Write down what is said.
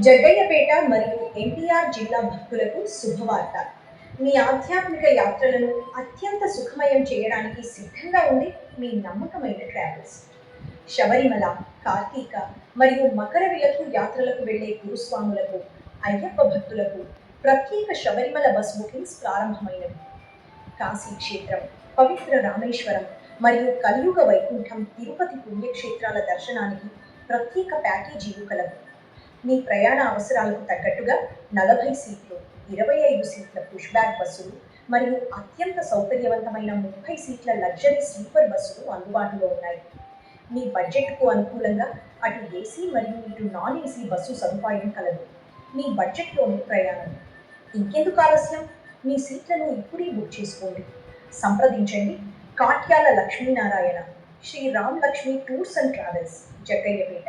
జగ్గయ్యపేట మరియు ఎన్టీఆర్ జిల్లా భక్తులకు శుభవార్త. మీ ఆధ్యాత్మిక యాత్రలను అత్యంత సుఖమయం చేయడానికి సిద్ధంగా ఉంది మీ నమ్మకమైన ట్రావెల్స్. శబరిమల, కార్తీక మరియు మకర విలక్కు యాత్రలకు వెళ్లే గురుస్వాములకు, అయ్యప్ప భక్తులకు ప్రత్యేక శబరిమల బస్ బుకింగ్స్ ప్రారంభమైనవి. కాశీ క్షేత్రం, పవిత్ర రామేశ్వరం మరియు కలియుగ వైకుంఠం తిరుపతి పుణ్యక్షేత్రాల దర్శనానికి ప్రత్యేక ప్యాకేజీలు కలవు. మీ ప్రయాణ అవసరాలకు తగ్గట్టుగా 40 సీట్లు, 25 సీట్ల పుష్ బ్యాక్ బస్సులు మరియు అత్యంత సౌకర్యవంతమైన 30 సీట్ల లగ్జరీ స్లీపర్ బస్సులు అందుబాటులో ఉన్నాయి. మీ బడ్జెట్కు అనుకూలంగా అటు ఏసీ మరియు ఇటు నాన్ ఏసీ బస్సు సదుపాయం కలదు. మీ బడ్జెట్లోని ప్రయాణం. ఇంకెందుకు ఆలస్యం? మీ సీట్లను ఇప్పుడే బుక్ చేసుకోండి. సంప్రదించండి Katyala Lakshminarayana, Shri Ram Lakshmi tours and travels, Jaggayyapeta.